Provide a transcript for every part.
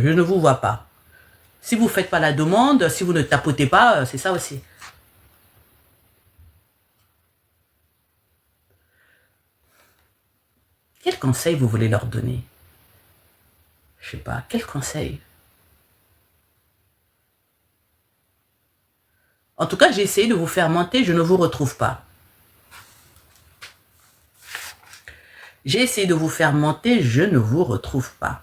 je ne vous vois pas. Si vous ne faites pas la demande, si vous ne tapotez pas, c'est ça aussi. Quel conseil vous voulez leur donner? Je sais pas, quel conseil? En tout cas, j'ai essayé de vous faire monter, je ne vous retrouve pas. J'ai essayé de vous faire monter, je ne vous retrouve pas.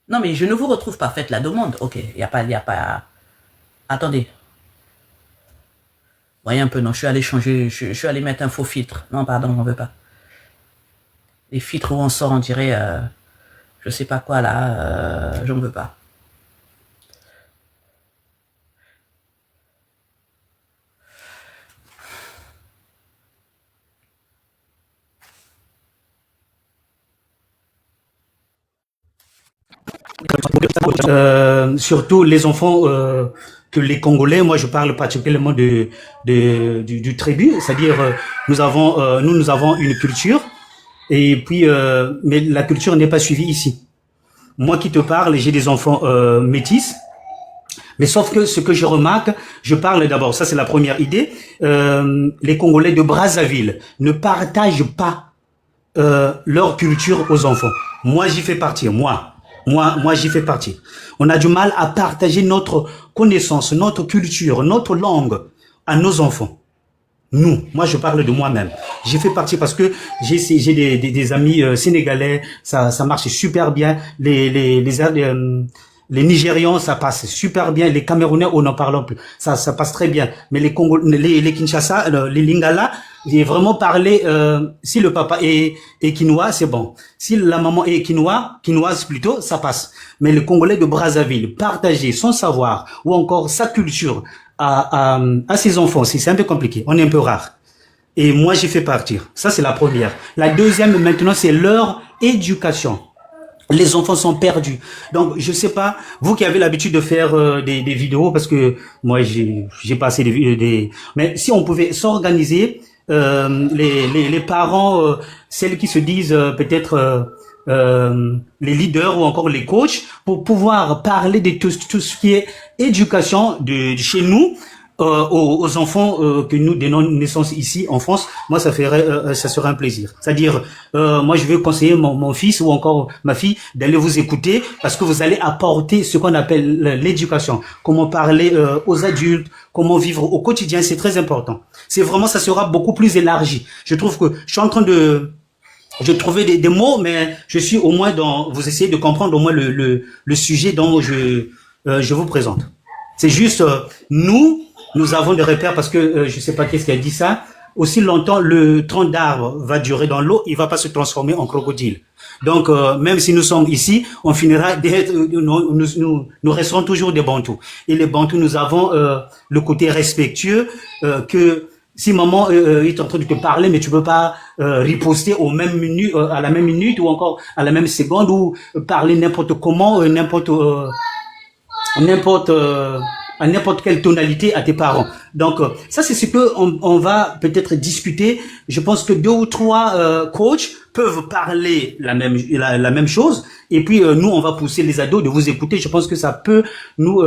Non, mais je ne vous retrouve pas, faites la demande. Ok, il n'y a pas... Attendez. Voyez un peu, non, je suis allé changer, je suis allé mettre un faux filtre. Non, pardon, on ne veut pas. Les filtres où on sort, on dirait, je sais pas quoi là, je ne veux pas. Surtout les enfants que les Congolais, moi je parle particulièrement du tribu, c'est-à-dire nous avons une culture et puis mais la culture n'est pas suivie ici. Moi qui te parle, j'ai des enfants métis, mais sauf que ce que je remarque, je parle d'abord, ça c'est la première idée, les Congolais de Brazzaville ne partagent pas leur culture aux enfants. Moi, j'y fais partie. Moi, j'y fais partie. On a du mal à partager notre connaissance, notre culture, notre langue à nos enfants. Moi, je parle de moi-même. J'y fais partie parce que j'ai des amis sénégalais, ça marche super bien. Les Nigérians, ça passe super bien. Les Camerounais, on n'en parle plus. Ça passe très bien. Mais les les Kinshasa, les Lingala, j'ai vraiment parlé, si le papa est quinois, c'est bon. Si la maman est quinoise plutôt, ça passe. Mais le Congolais de Brazzaville, partager son savoir ou encore sa culture à ses enfants, c'est un peu compliqué. On est un peu rare. Et moi, j'ai fait partir. Ça, c'est la première. La deuxième, maintenant, c'est leur éducation. Les enfants sont perdus. Donc, je sais pas, vous qui avez l'habitude de faire des vidéos, parce que moi, j'ai passé mais si on pouvait s'organiser, les parents, celles qui se disent peut-être les leaders ou encore les coachs, pour pouvoir parler de tout ce qui est éducation de chez nous, aux enfants que nous donnons naissance ici en France, moi ça serait un plaisir. C'est-à-dire, moi je veux conseiller mon fils ou encore ma fille d'aller vous écouter parce que vous allez apporter ce qu'on appelle l'éducation. Comment parler aux adultes, comment vivre au quotidien, c'est très important. C'est vraiment, ça sera beaucoup plus élargi. Je trouve que je suis en train de trouver des mots, mais je suis au moins vous essayez de comprendre au moins le sujet dont je vous présente. C'est juste, nous avons des repères parce que je sais pas qu'est-ce qui a dit ça. Aussi longtemps le tronc d'arbre va durer dans l'eau, il va pas se transformer en crocodile. Donc même si nous sommes ici, on finira d'être, nous resterons toujours des Bantous. Et les Bantous, nous avons le côté respectueux que si maman est en train de te parler, mais tu peux pas riposter à la même minute ou encore à la même seconde ou parler n'importe comment, à n'importe quelle tonalité à tes parents. Donc ça c'est ce que on va peut-être discuter. Je pense que 2 ou 3 coachs peuvent parler la même chose et puis nous on va pousser les ados de vous écouter. Je pense que ça peut nous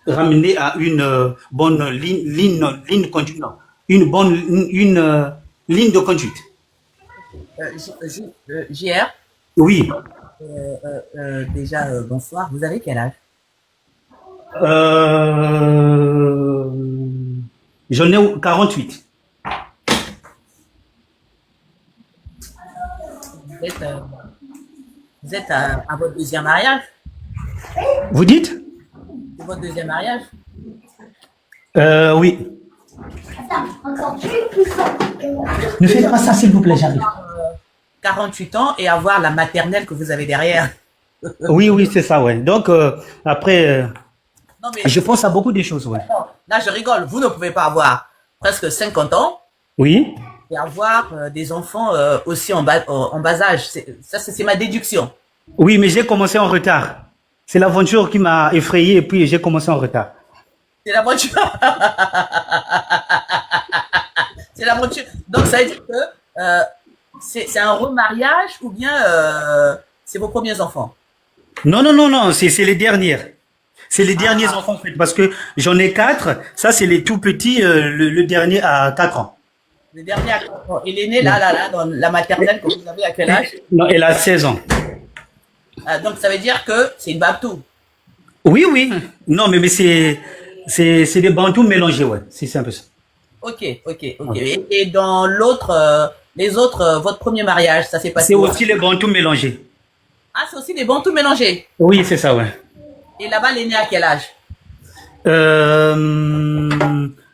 ramener à une bonne ligne conduite, non, une ligne de conduite. JR, Oui. déjà, bonsoir. Vous avez quel âge? J'en ai 48. Vous êtes à votre deuxième mariage? Vous dites? C'est votre deuxième mariage? Oui. Ne faites pas ça, s'il vous plaît, j'arrive. 48 ans et avoir la maternelle que vous avez derrière. Oui, c'est ça, ouais. Donc, après, Non, mais je pense à beaucoup de choses, ouais. non, là, je rigole. Vous ne pouvez pas avoir presque 50 ans Oui. et avoir des enfants aussi en bas âge. Ça, c'est ma déduction. Oui, mais j'ai commencé en retard. C'est l'aventure qui m'a effrayé et puis j'ai commencé en retard. C'est la voiture. C'est la voiture. Donc, ça veut dire que c'est un remariage ou bien C'est vos premiers enfants. Non, non, non, non, c'est les dernières. C'est les derniers Ah, enfants, en fait, parce que j'en ai quatre. Ça, c'est les tout petits, le dernier à 4 ans. le dernier à 4 ans. Et l'aîné, là, dans la maternelle que vous avez à quel âge? Non, elle a 16 ans. Ah, donc ça veut dire que c'est une babtou. Oui, oui. Non, mais c'est des bantous mélangés, ouais. C'est un peu ça. Ok, ok, ok. Ouais. Et dans l'autre, les autres, votre premier mariage, ça s'est C'est passé où? aussi les bantous mélangés. Ah, c'est aussi des bantous mélangés. Oui, c'est ça, ouais. Et là-bas, l'aîné à quel âge?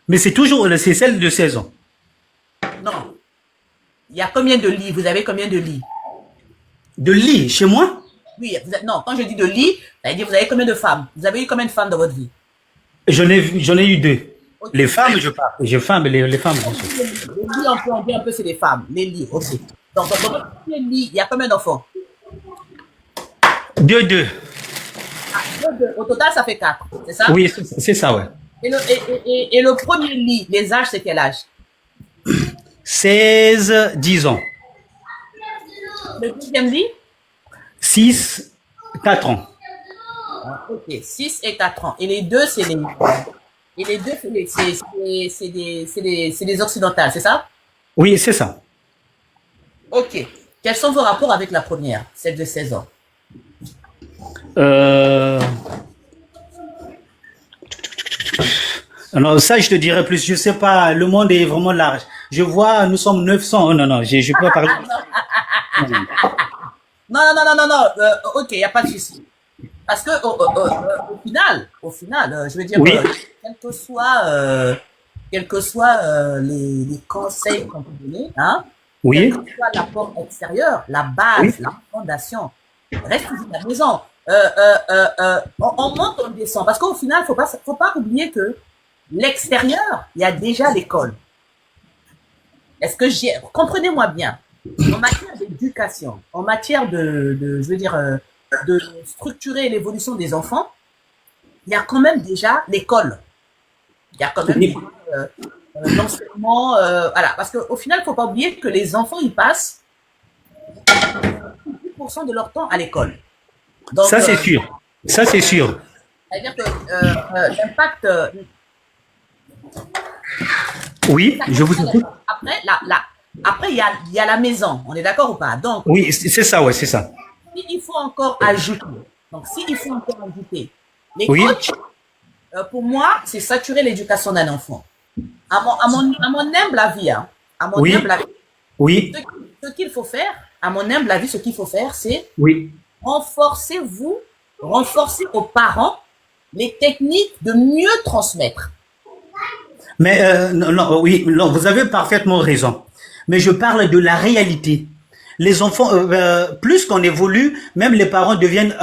Mais c'est toujours, c'est celle de 16 ans. Non. Il y a combien de lits? Vous avez combien de lits? De lit, chez moi? Oui, non, quand je dis de lits, ça veut dire vous avez combien de femmes? Vous avez eu combien de femmes dans votre vie? J'en ai eu deux. Ok. Les femmes, je parle. Les femmes, les femmes, bien sûr. Les lits, on dit un peu, c'est les femmes. Les lits, ok. Donc, dans votre premier lit, il y a combien d'enfants? Deux, deux. Ah, au total, ça fait 4, c'est ça? Oui, c'est ça, ouais. Et le premier lit, les âges, c'est quel âge? 16, 10 ans. Le deuxième lit? 6, 4 ans. Ok, 6 et 4 ans. Et les deux, c'est les. Et les deux, c'est des occidentales, c'est ça? Oui, c'est ça. Ok. Quels sont vos rapports avec la première, celle de 16 ans? Euh... Alors ça, je te dirais plus. Je sais pas, le monde est vraiment large. Je vois, nous sommes 900. Oh, non, non, je peux pas parler. Non, non, non, non, non, non. Ok, il n'y a pas de souci. Parce que au final, je veux dire, Oui, quels que soient les conseils qu'on peut donner, hein, quel oui, que soit l'apport extérieur, la base, oui. la fondation, reste toujours la maison. On monte, on descend. Parce qu'au final, faut pas oublier que l'extérieur, il y a déjà l'école. Est-ce que comprenez-moi bien, en matière d'éducation, en matière je veux dire, de structurer l'évolution des enfants, il y a quand même déjà l'école. Il y a quand même Oui. l'enseignement, voilà. Parce qu'au final, il ne faut pas oublier que les enfants, ils passent 10% de leur temps à l'école. Donc, Ça, c'est sûr. Ça, c'est sûr. c'est-à-dire que l'impact, Oui, je vous écoute. après, après, il y a la maison. On est d'accord ou pas? Donc, Oui, c'est ça, ouais, c'est ça. il faut encore ajouter. Donc, s'il faut encore ajouter, les Oui, coachs, pour moi, c'est saturer l'éducation d'un enfant. À mon humble avis, hein, à mon oui, humble avis, oui, ce qu'il faut faire, à mon humble avis, ce qu'il faut faire, c'est oui. renforcer aux parents les techniques de mieux transmettre. Mais non, non, oui, non, vous avez parfaitement raison. Mais je parle de la réalité. Les enfants, plus qu'on évolue, même les parents deviennent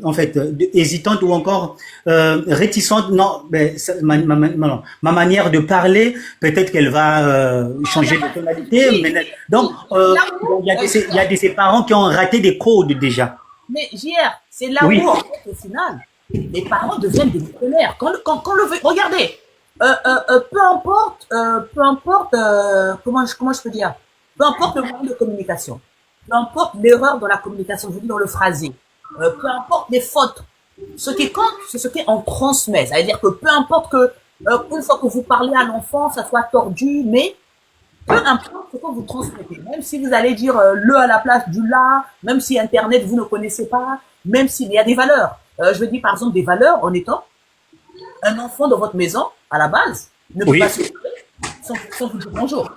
en fait hésitantes ou encore réticentes. Non, mais non, ma manière de parler, peut-être qu'elle va changer de tonalité. Oui, Mais, donc, l'amour, il y a des parents qui ont raté des codes déjà. mais JR, c'est là Oui, où, en fait, au final, les parents deviennent des missionnaires. Quand le veut, regardez, peu importe, comment je peux dire, peu importe le moyen de communication, peu importe l'erreur dans la communication, je vous dis dans le phrasé, peu importe les fautes, ce qui compte, c'est ce qu'on transmet. Ça veut dire que peu importe que, une fois que vous parlez à l'enfant, ça soit tordu, mais peu importe ce que vous transmettez, même si vous allez dire le à la place du la, même si Internet vous ne connaissez pas, même s'il y a des valeurs. Je veux dire par exemple des valeurs en étant un enfant dans votre maison, à la base, ne peut oui, pas se lever sans vous dire bonjour.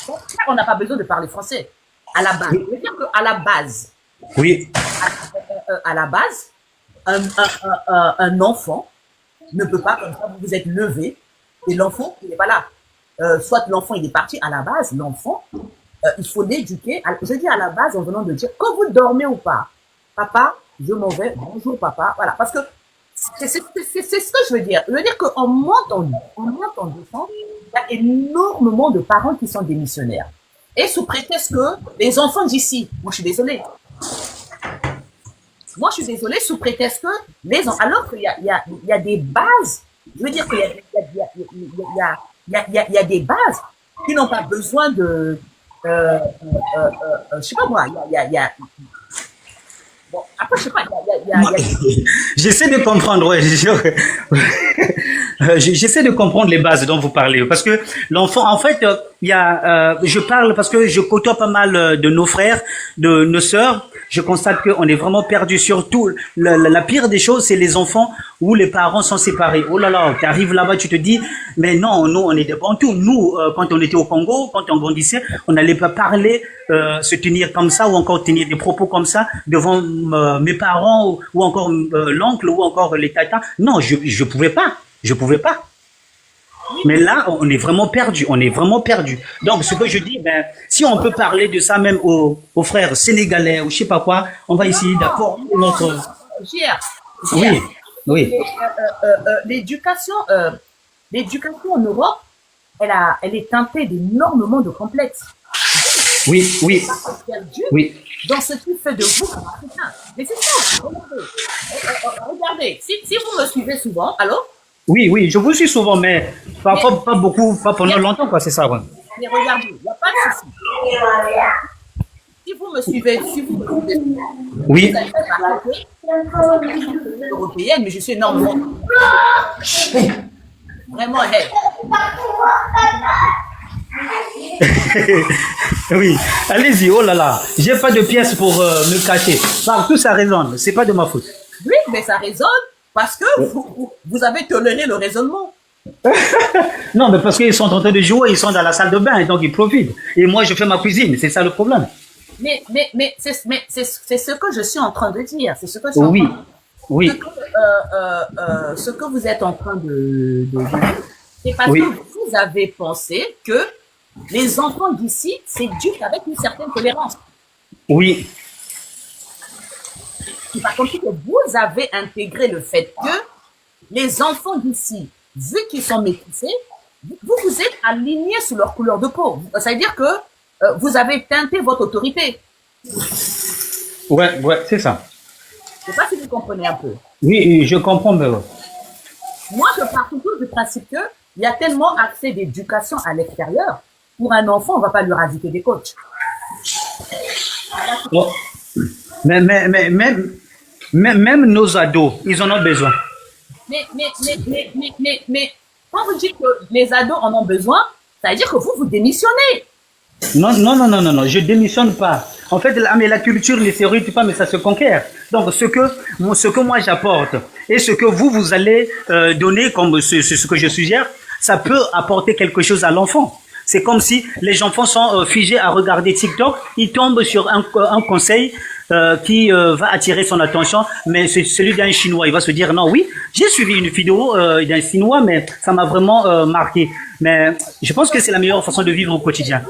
Donc, on n'a pas besoin de parler français. À la base. Je veux dire qu'à la base, oui. à la base, un enfant ne peut pas, comme ça, vous vous êtes levé et l'enfant, il n'est pas là. Soit l'enfant, il est parti à la base, l'enfant, il faut l'éduquer. Je dis à la base en venant de dire, quand vous dormez ou pas, papa, je m'en vais, bonjour papa, voilà. Parce que c'est ce que je veux dire. Je veux dire qu'en montant, en descend, il y a énormément de parents qui sont démissionnaires. Et sous prétexte que les enfants d'ici, moi je suis désolée, sous prétexte que les enfants, alors qu'il y a des bases, je veux dire qu'il y a des bases qui n'ont pas besoin de, je sais pas moi, je sais pas, J'essaie de comprendre, ouais. J'essaie de comprendre les bases dont vous parlez. Parce que l'enfant, en fait, je parle parce que je côtoie pas mal de nos frères, de nos sœurs. Je constate qu'on est vraiment perdu. Surtout, la pire des choses, c'est les enfants où les parents sont séparés. Oh là là, tu arrives là-bas, tu te dis, mais non, nous, on est des Bantous. Nous, quand on était au Congo, quand on grandissait, on n'allait pas parler, se tenir comme ça ou encore tenir des propos comme ça devant mes parents ou encore l'oncle ou encore les tatas. Non, je pouvais pas. Je pouvais pas. Mais là, on est vraiment perdu. On est vraiment perdu. Donc, ce que je dis, ben, si on peut parler de ça même aux frères sénégalais ou je sais pas quoi, on va essayer d'accord notre. Gère, Oui, oui, l'éducation en Europe, elle est teintée d'énormément de complexes. oui, oui, Perdu oui. dans ce qui fait de vous un Africain. Mais c'est ça, regardez. Regardez, si vous me suivez souvent, alors, Oui, oui, je vous suis souvent, mais mais, pas beaucoup, pas pendant longtemps, quoi, c'est ça, ouais. mais regardez, il n'y a pas de souci. Si vous me suivez, Oui, vous allez remarquer que je suis européenne, mais je suis énormément, vraiment, hey, oui. Allez-y, oh là là. J'ai pas de pièces pour me cacher. Partout, ça résonne. C'est pas de ma faute. oui, mais ça résonne parce que vous avez toléré le raisonnement. Non, mais parce qu'ils sont en train de jouer, ils sont dans la salle de bain, et donc ils profitent. Et moi, je fais ma cuisine. C'est ça le problème. C'est ce que je suis en train de dire. C'est ce que je suis en Oui, train de dire. Ce oui, que, ce que vous êtes en train de dire, c'est parce que oui, vous avez pensé que les enfants d'ici s'éduquent avec une certaine tolérance. oui, C'est pas comme si que vous avez intégré le fait que les enfants d'ici, vu qu'ils sont métissés, vous êtes alignés sous leur couleur de peau. Ça veut dire que vous avez teinté votre autorité. ouais, ouais, c'est ça. Je sais pas si vous comprenez un peu. Oui, je comprends, mais Moi, je pars toujours du principe que il y a tellement accès d'éducation à l'extérieur. Pour un enfant, on va pas lui rajouter des coachs. oh, même nos ados, ils en ont besoin. Mais, quand vous dites que les ados en ont besoin, ça veut dire que vous démissionnez. Non, non, non, non, non, non, je démissionne pas. En fait, mais la culture ne s'érudit pas, mais ça se conquiert. Donc, ce que moi j'apporte et ce que vous allez donner comme ce que je suggère, ça peut apporter quelque chose à l'enfant. C'est comme si les enfants sont figés à regarder TikTok, ils tombent sur un conseil qui va attirer son attention, mais c'est celui d'un Chinois. Il va se dire, non, oui, j'ai suivi une vidéo d'un Chinois, mais ça m'a vraiment marqué. Mais je pense que c'est la meilleure façon de vivre au quotidien.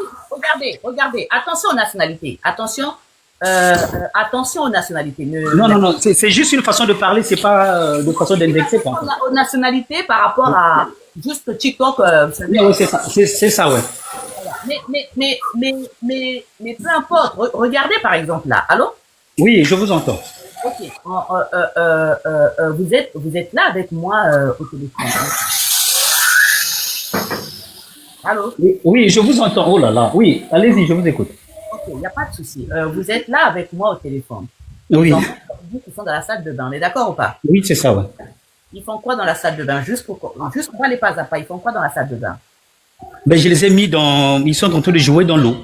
Regardez. Attention aux nationalités. Attention aux nationalités. Non, non, non, c'est juste une façon de parler, c'est pas de façon d'indexer. Aux nationalités par rapport à juste TikTok. Vous savez. Oui, c'est ça, ouais. Mais peu importe. Regardez par exemple là. Allô? Oui, je vous entends. Ok. Vous êtes là avec moi au téléphone. Allô? Oui, oui, je vous entends. Oh là là. Oui, allez-y, je vous écoute. Ok, il n'y a pas de souci. Vous êtes là avec moi au téléphone. Oui. Les enfants qui sont dans la salle de bain. On est d'accord ou pas? Oui, c'est ça, ouais. Ils font quoi dans la salle de bain? Juste pour pas les pas à pas. Ils font quoi dans la salle de bain? Ben, je les ai mis dans. Ils sont en train de jouer dans l'eau.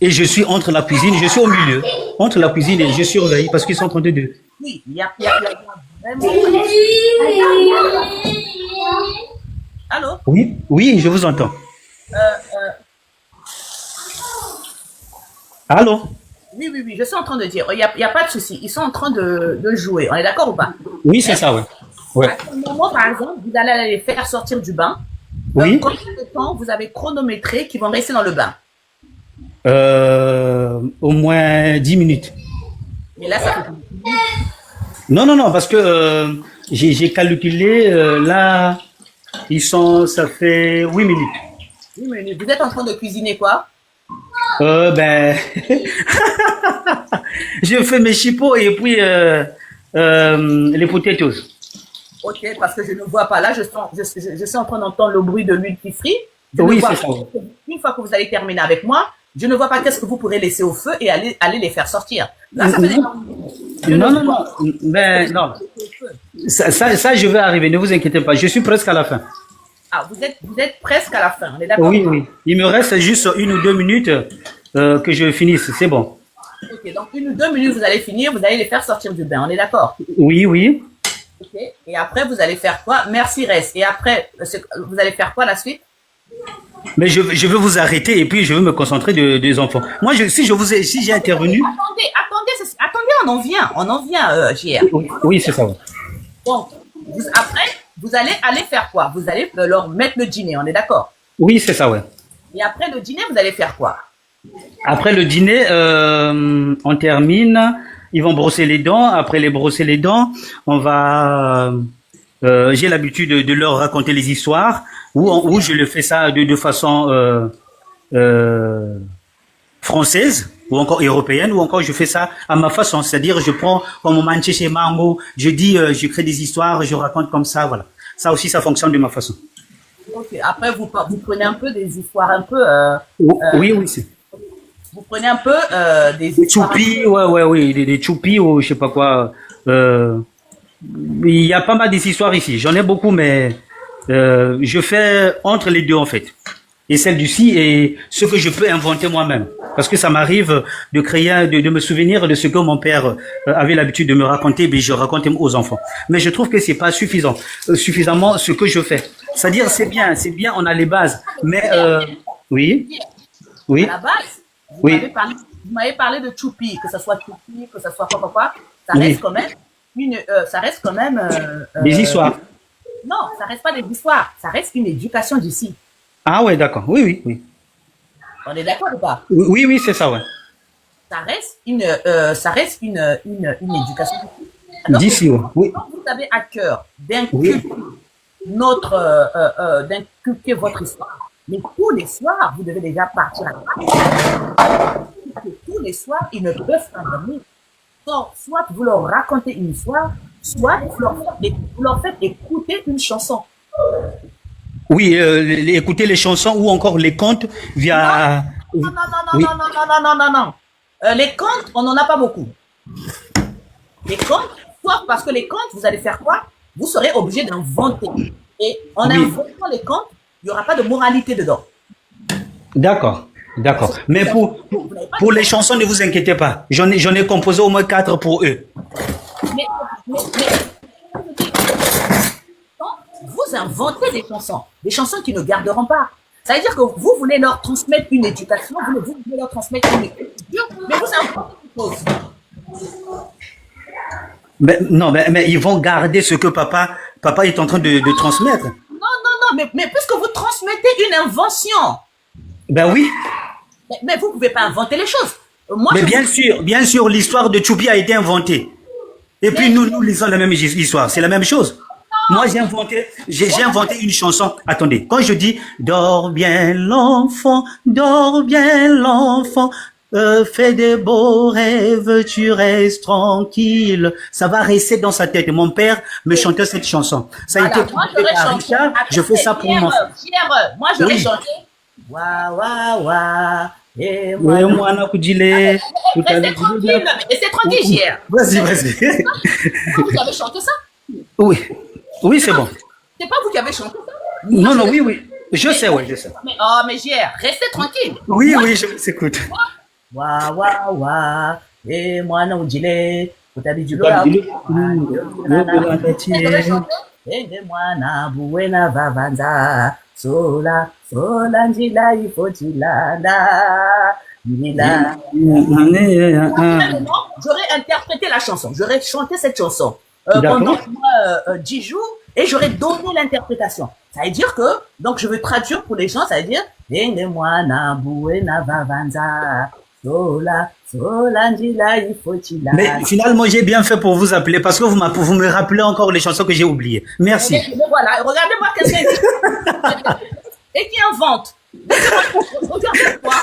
Et je suis entre la cuisine, je suis au milieu. Entre la cuisine et je surveille parce qu'ils sont en train de. Oui, il y a vraiment. Allô? Oui, oui, je vous entends. Allô? Oui, je suis en train de dire. Il y a pas de souci. Ils sont en train de jouer. On est d'accord ou pas? Oui, c'est ça, ouais. Ouais. À ce moment, par exemple, vous allez les faire sortir du bain. Oui. Combien de temps vous avez chronométré qu'ils vont rester dans le bain? Au moins 10 minutes. Mais là, ça fait. Non, non, non, parce que j'ai calculé, là, ça fait 8 minutes. Oui, mais vous êtes en train de cuisiner quoi? Ben, je fais mes chipots et puis les potatoes. Ok, parce que je ne vois pas. Là, je suis en train d'entendre le bruit de l'huile qui frit. Oui, c'est ça. Une fois que vous allez terminer avec moi, je ne vois pas qu'est-ce que vous pourrez laisser au feu et aller les faire sortir. Là, ça fait des... Je ne Non, non, vois non. pas. Mais non. Ça, je vais arriver. Ne vous inquiétez pas. Je suis presque à la fin. Ah, vous êtes presque à la fin, on est d'accord? Oui, oui. Il me reste juste 1 ou 2 minutes que je finisse. C'est bon. Ok, donc 1 ou 2 minutes, vous allez finir, vous allez les faire sortir du bain, on est d'accord? Oui, oui. Ok, et après, vous allez faire quoi? Merci, reste. Et après, vous allez faire quoi la suite? Mais je veux vous arrêter et puis je veux me concentrer des enfants. Moi, si j'ai intervenu. Attendez, on en vient, JR. Oui, oui, c'est ça. Ouais. Donc, après, vous allez aller faire quoi? Vous allez leur mettre le dîner, on est d'accord? Oui, c'est ça, ouais. Et après le dîner, vous allez faire quoi? Après le dîner, on termine. Ils vont brosser les dents. Après les brosser les dents, on va. J'ai l'habitude de leur raconter les histoires où je le fais ça de façon euh, française ou encore européenne ou encore je fais ça à ma façon. C'est-à-dire je prends comme manche chez Mango, je dis, je crée des histoires, je raconte comme ça, voilà. Ça aussi, ça fonctionne de ma façon. Ok, après, vous prenez un peu des histoires un peu, Oui, oui, c'est. vous prenez un peu des Des histoires un peu. choupis, ouais, ouais, oui, des choupis ou je sais pas quoi. Euh, il y a pas mal d'histoires ici. J'en ai beaucoup, mais je fais entre les deux en fait. Et celle d'ici et ce que je peux inventer moi-même. Parce que ça m'arrive de créer, de me souvenir de ce que mon père avait l'habitude de me raconter, mais je raconte aux enfants. Mais je trouve que c'est pas suffisant, suffisamment ce que je fais. C'est-à-dire c'est bien, on a les bases. Mais oui, À oui, la base, oui, vous m'avez parlé de choupi, que ce soit choupi, que ce soit quoi, ça reste oui. quand même ça reste quand même, Des histoires. non, ça reste pas des histoires, ça reste une éducation d'ici. Ah ouais, d'accord. Oui, oui, oui. On est d'accord ou pas? Oui, oui, c'est ça, ouais. Ça reste une éducation d'ici. Alors que D'ici, ouais. Oui, quand vous avez à cœur oui. d'inculquer votre histoire, mais tous les soirs, vous devez déjà partir à la tous les soirs, ils ne peuvent pas dormir. Soit vous leur racontez une histoire, soit vous leur faites écouter une chanson. Oui, écouter les chansons ou encore les contes Non, via. non, non, non, non, Oui, non, non, non, non, non, non, non. Les contes, on n'en a pas beaucoup. Les contes, soit parce que les contes, vous allez faire quoi? Vous serez obligé d'inventer. Et en oui. inventant les contes, il n'y aura pas de moralité dedans. D'accord, d'accord. Mais Vous n'avez pas de pour les moralité. chansons, ne vous inquiétez pas. J'en ai composé au moins 4 pour eux. Mais vous inventez des chansons qui ne garderont pas. Ça veut dire que vous voulez leur transmettre une éducation, vous voulez leur transmettre une culture, mais vous inventez des choses. Mais, non, mais ils vont garder ce que papa est en train de transmettre. Non, non, non, mais puisque vous transmettez une invention, Ben oui. mais vous ne pouvez pas inventer les choses. Moi, Mais je vous... bien sûr, l'histoire de Choupi a été inventée. Et puis Mais, nous lisons la même histoire. C'est la même chose. Moi, j'ai inventé une chanson. Attendez, quand je dis dors bien l'enfant, fais des beaux rêves, tu restes tranquille. Ça va rester dans sa tête. Mon père me chantait cette chanson. Ça a été voilà, moi chanté j'aurais par chanté. Richard. Je fais ça pour mon enfant. Moi j'aurais Oui. chanté. Wa wa wa. Et Oui, moi. moi, na kudile, tout à Restez tranquille, restez tranquille, JR. Vas-y, vas-y. Vous avez chanté ça? Oui, oui, c'est bon. C'est pas vous qui avez chanté ça? Moi, Non, je non, l'ai oui, chanté. oui. Je sais, oui, je sais. Mais JR, restez tranquille. Oui, Moi, oui, je vous écoute. wa wa wa. Et moi non dile. Utabi du Tout à lola. l'heure, J'aurais chanté. Et moi na buena vavanza. Sola, sola njila ifo jilanda. Njila. J'aurais interprété la chanson, j'aurais chanté cette chanson pendant D'accord. 10 jours et j'aurais donné l'interprétation. Ça veut dire que, donc je veux traduire pour les gens, ça veut dire Denge-moi na buena vavanza, sola, sola njila ifo jilanda. Mais finalement, j'ai bien fait pour vous appeler parce que vous me rappelez encore les chansons que j'ai oubliées. Merci. Mais voilà, regardez-moi qu'est-ce qu'elle dit. Et qui invente. Regardez-moi.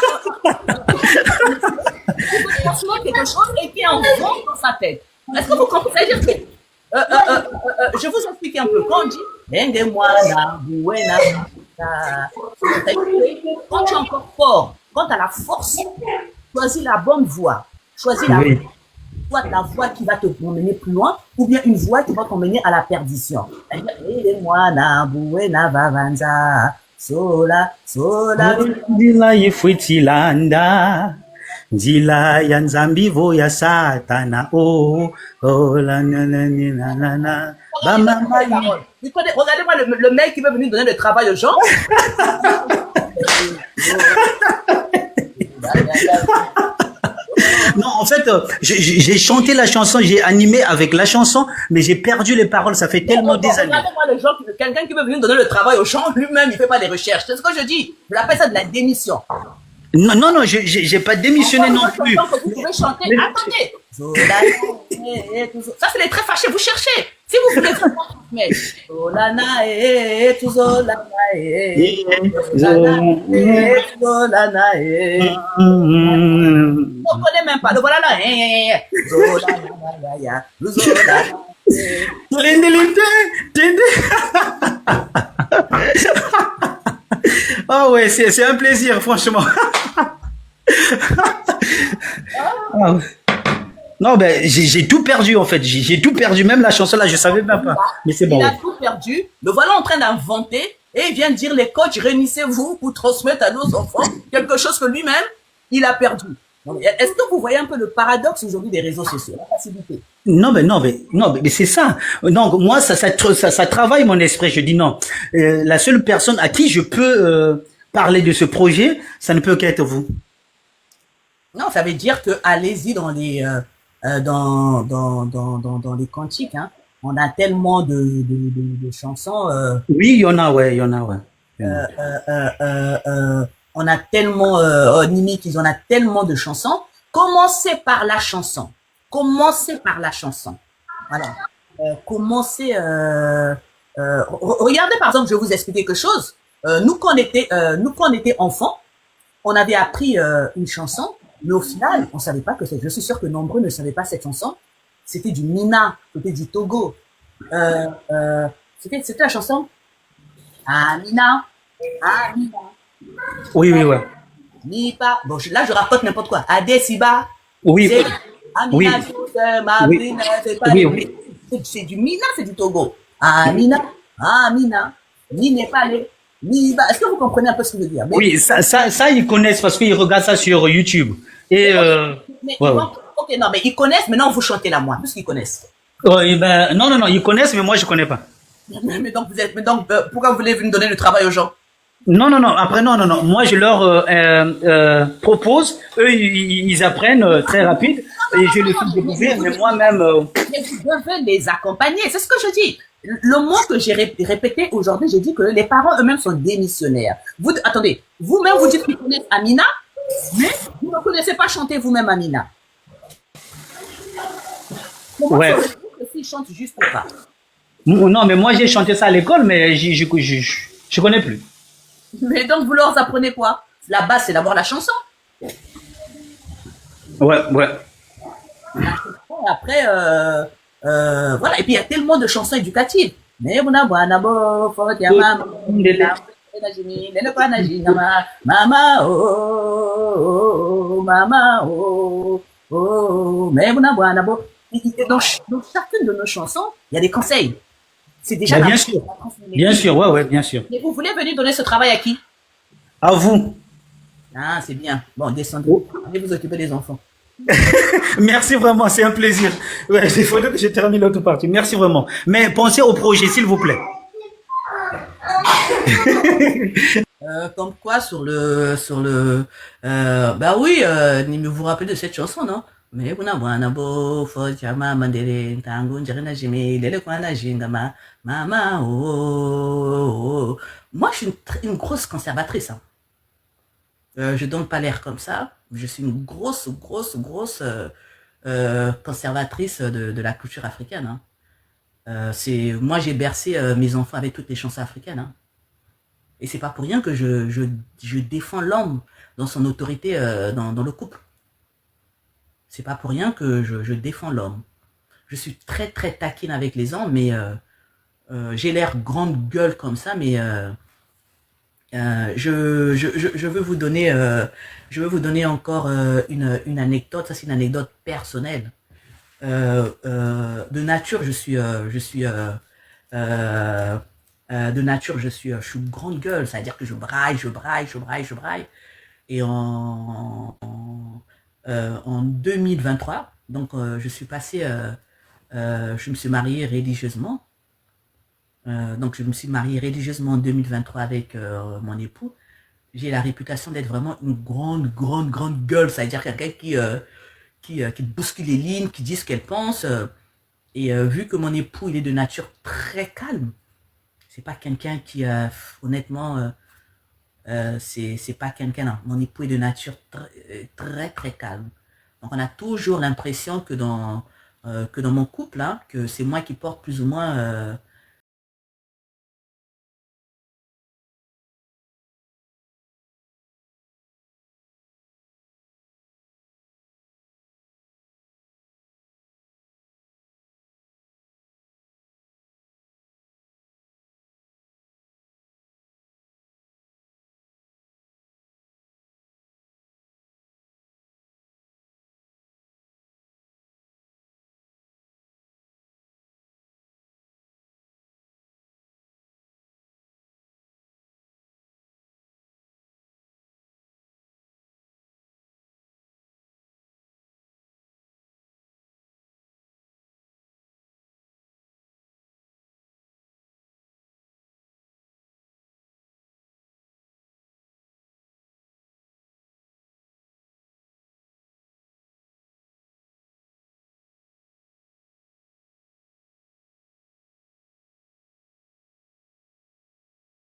Il transmet quelque chose et qui invente dans sa tête. Est-ce que vous comprenez? C'est-à-dire que, je vous explique un peu. Quand on dit, Denge-moi na buena vavanza, quand tu es encore fort, quand tu as la force, choisis la bonne voie. Choisis la Oui. soit la voix qui va te m'emmener plus loin, ou bien une voix qui va t'emmener à la perdition. C'est-à-dire, moi, na buena vavanza, sola, sola. Njila ifuitilanda, njila ya nzambivo ya satana, oh, oh, la na na na na na. Ba mama, Regardez-moi le mec qui veut venir donner le travail aux gens. non, en fait, j'ai chanté la chanson, j'ai animé avec la chanson, mais j'ai perdu les paroles, ça fait tellement des années. Regardez-moi les gens, quelqu'un qui veut venir donner le travail aux gens, lui-même, il fait pas des recherches. C'est ce que je dis. Je l'appelle ça de la démission. Non, non, non, j'ai pas démissionné non plus. Vous pouvez chanter. Attendez. Ça, c'est les très fâchés. Vous cherchez. Si vous voulez vraiment transmettre. Solana et tout Solana et Solana et. On connaît même pas. Le voilà là. Oh ouais, c'est un plaisir, franchement. Ah ouais. Non, ben, j'ai tout perdu, en fait. J'ai tout perdu. Même la chanson, là, je savais même pas. Mais c'est bon. Il a tout perdu. Le voilà en train d'inventer. Et il vient de dire, les coachs, réunissez-vous pour transmettre à nos enfants quelque chose que lui-même, il a perdu. Est-ce que vous voyez un peu le paradoxe aujourd'hui des réseaux sociaux, la facilité? Non, mais c'est ça. Donc, moi, ça travaille mon esprit. Je dis non. La seule personne à qui je peux parler de ce projet, ça ne peut qu'être vous. Non, ça veut dire que allez-y dans les dans les cantiques, hein. On a tellement de chansons. Oui, il y en a, ouais, il y en a, ouais. On a tellement Nimic, ils en a tellement de chansons. Commencez par la chanson. Commencez par la chanson. Voilà. Commencez. Regardez par exemple, je vais vous expliquer quelque chose. Nous quand on était enfants, on avait appris une chanson. Mais au final, on savait pas que je suis sûr que nombreux ne savaient pas cette chanson. C'était du Mina, c'était du Togo. C'était la chanson Amina, Amina. Oui, oui, ouais. Nipa. Bon, là, je raconte n'importe quoi. Adesiba. Oui, oui. Amina, Oui. c'est pas Oui, oui. c'est du Mina, c'est du Togo. Amina, Amina, ni Népalais, ni Est-ce que vous comprenez un peu ce que je veux dire? Mais, Oui, ça, ils connaissent parce qu'ils regardent ça sur YouTube. Et, mais ouais, ouais. ok, non, mais ils connaissent, maintenant vous chantez la moi, puisqu'ils connaissent. Ouais, ben, non, non, non, ils connaissent, mais moi, je connais pas. Mais donc, pourquoi vous voulez venir donner le travail aux gens? Non, non, non. Après, non, non, non. Moi, je leur propose. Eux, ils apprennent très rapide. Et je les fais découvrir. Mais moi-même. Mais vous devez les accompagner. C'est ce que je dis. Le mot que j'ai répété aujourd'hui, j'ai dit que les parents eux-mêmes sont démissionnaires. Attendez, vous-même, vous dites qu'ils connaissent Amina, mais vous ne connaissez pas chanter vous-même Amina. Comment Ouais. que s'ils chantent juste ou pas? Non, mais moi, j'ai chanté ça à l'école, mais je connais plus. Mais donc, vous leur apprenez quoi? La base, c'est d'abord la chanson. Ouais, ouais. Après, voilà. Et puis, il y a tellement de chansons éducatives. Mais on a Mama, oh, mama, oh, mais dans chacune de nos chansons, il y a des conseils. C'est déjà Bien sûr. Bien sûr, ouais, ouais, bien sûr. Et vous voulez venir donner ce travail à qui? À vous. Ah, c'est bien. Bon, descendez. Allez vous occuper des enfants. Merci vraiment, c'est un plaisir. Ouais, il faudrait que je termine l'autre partie. Merci vraiment. Mais pensez au projet, s'il vous plaît. Comme quoi bah oui, vous vous rappelez de cette chanson, non? Mais mama, oh. Moi, je suis une grosse conservatrice, hein. Je donne pas l'air comme ça. Je suis une grosse conservatrice de la culture africaine, hein. Moi, j'ai bercé mes enfants avec toutes les chansons africaines, hein. Et c'est pas pour rien que je défends l'homme dans son autorité dans le couple. C'est pas pour rien que je défends l'homme. Je suis très taquine avec les hommes, mais j'ai l'air grande gueule comme ça, mais je veux vous donner encore une anecdote. Ça, c'est une anecdote personnelle. De nature, de nature, je suis une grande gueule, c'est-à-dire que je braille, je braille, je braille, je braille. Et en 2023, donc je suis passé, je me suis marié religieusement. Donc je me suis marié religieusement en 2023 avec mon époux. J'ai la réputation d'être vraiment une grande, grande, grande gueule, c'est-à-dire quelqu'un qui bouscule les lignes, qui dit ce qu'elle pense. Et vu que mon époux, il est de nature très calme, c'est pas quelqu'un qui, honnêtement, c'est pas quelqu'un, non. Mon époux est de nature très, très calme. Donc on a toujours l'impression que dans mon couple, hein, que c'est moi qui porte plus ou moins